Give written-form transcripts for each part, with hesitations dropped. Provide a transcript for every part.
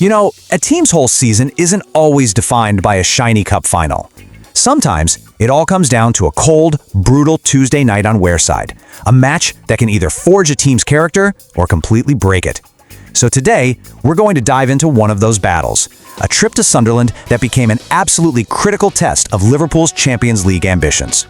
You know, a team's whole season isn't always defined by a shiny cup final. Sometimes, it all comes down to a cold, brutal Tuesday night on Wearside, a match that can either forge a team's character or completely break it. So today, we're going to dive into one of those battles, a trip to Sunderland that became an absolutely critical test of Liverpool's Champions League ambitions.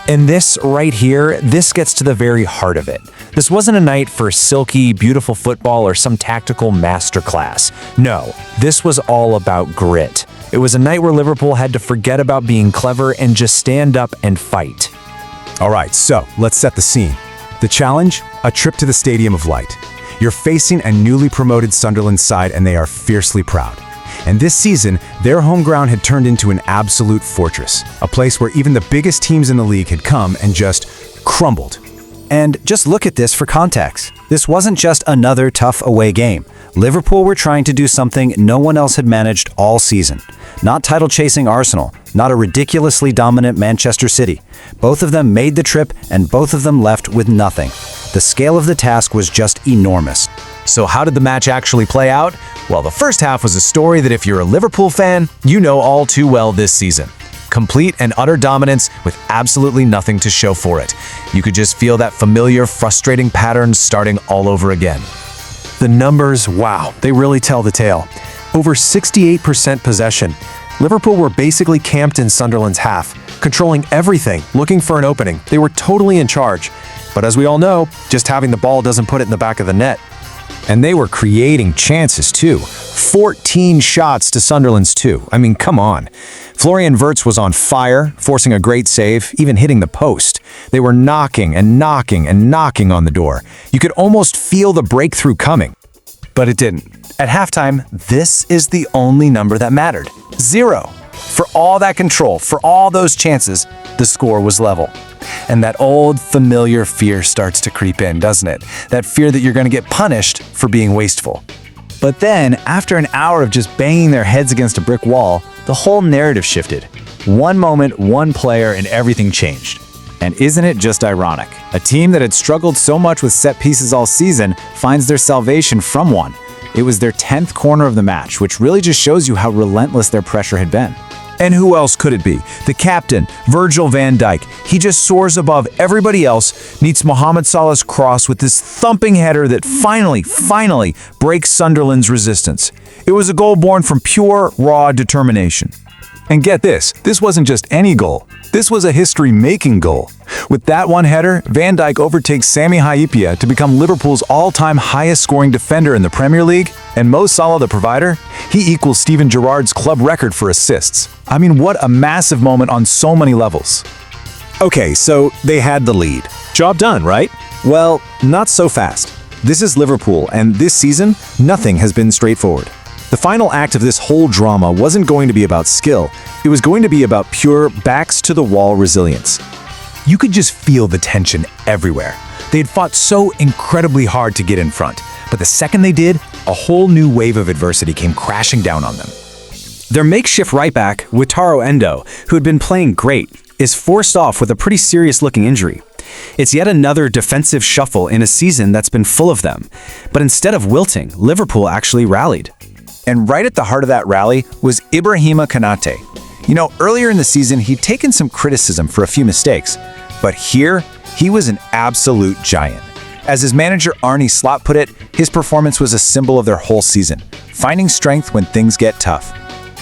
And this right here, this gets to the very heart of it. This wasn't a night for silky, beautiful football or some tactical masterclass. No, this was all about grit. It was a night where Liverpool had to forget about being clever and just stand up and fight. All right, so let's set the scene. The challenge? A trip to the Stadium of Light. You're facing a newly promoted Sunderland side and they are fiercely proud. And this season, their home ground had turned into an absolute fortress, a place where even the biggest teams in the league had come and just crumbled. And just look at this for context. This wasn't just another tough away game. Liverpool were trying to do something no one else had managed all season. Not title-chasing Arsenal, not a ridiculously dominant Manchester City. Both of them made the trip and both of them left with nothing. The scale of the task was just enormous. So how did the match actually play out? Well, the first half was a story that if you're a Liverpool fan, you know all too well this season. Complete and utter dominance with absolutely nothing to show for it. You could just feel that familiar, frustrating pattern starting all over again. The numbers, wow, they really tell the tale. Over 68% possession. Liverpool were basically camped in Sunderland's half, controlling everything, looking for an opening. They were totally in charge. But as we all know, just having the ball doesn't put it in the back of the net. And they were creating chances too. 14 shots to Sunderland's 2. I mean, come on. Florian Wirtz was on fire, forcing a great save, even hitting the post. They were knocking and knocking and knocking on the door. You could almost feel the breakthrough coming. But it didn't. At halftime, this is the only number that mattered. 0. For all that control, for all those chances, the score was level. And that old familiar fear starts to creep in, doesn't it? That fear that you're going to get punished for being wasteful. But then, after an hour of just banging their heads against a brick wall, the whole narrative shifted. One moment, one player, and everything changed. And isn't it just ironic? A team that had struggled so much with set pieces all season finds their salvation from one. It was their 10th corner of the match, which really just shows you how relentless their pressure had been. And who else could it be? The captain, Virgil van Dijk. He just soars above everybody else, meets Mohamed Salah's cross with this thumping header that finally breaks Sunderland's resistance. It was a goal born from pure, raw determination. And get this wasn't just any goal. This was a history-making goal. With that one header, Van Dijk overtakes Sami Hyypia to become Liverpool's all-time highest-scoring defender in the Premier League, and Mo Salah, the provider, he equals Steven Gerrard's club record for assists. I mean, what a massive moment on so many levels. Okay, so they had the lead. Job done, right? Well, not so fast. This is Liverpool, and this season, nothing has been straightforward. The final act of this whole drama wasn't going to be about skill. It was going to be about pure backs-to-the-wall resilience. You could just feel the tension everywhere. They had fought so incredibly hard to get in front, but the second they did, a whole new wave of adversity came crashing down on them. Their makeshift right-back, Wataru Endo, who had been playing great, is forced off with a pretty serious-looking injury. It's yet another defensive shuffle in a season that's been full of them. But instead of wilting, Liverpool actually rallied. And right at the heart of that rally was Ibrahima Konaté. You know, earlier in the season, he'd taken some criticism for a few mistakes. But here, he was an absolute giant. As his manager Arne Slot put it, his performance was a symbol of their whole season, finding strength when things get tough.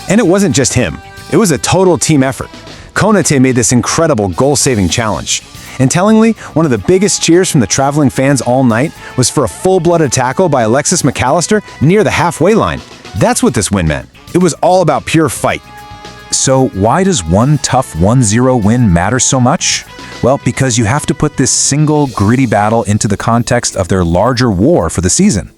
And it wasn't just him. It was a total team effort. Konaté made this incredible goal-saving challenge. And tellingly, one of the biggest cheers from the traveling fans all night was for a full-blooded tackle by Alexis McAllister near the halfway line. That's what this win meant. It was all about pure fight. So why does one tough 1-0 win matter so much? Well, because you have to put this single gritty battle into the context of their larger war for the season.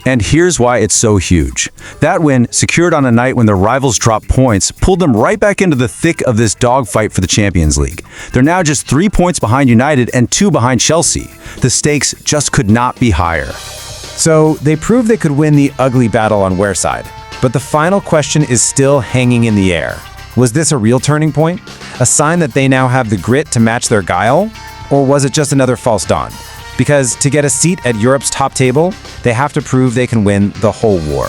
And here's why it's so huge. That win, secured on a night when their rivals dropped points, pulled them right back into the thick of this dogfight for the Champions League. They're now just 3 points behind United and 2 behind Chelsea. The stakes just could not be higher. So they proved they could win the ugly battle on Wearside. But the final question is still hanging in the air. Was this a real turning point? A sign that they now have the grit to match their guile? Or was it just another false dawn? Because to get a seat at Europe's top table, they have to prove they can win the whole war.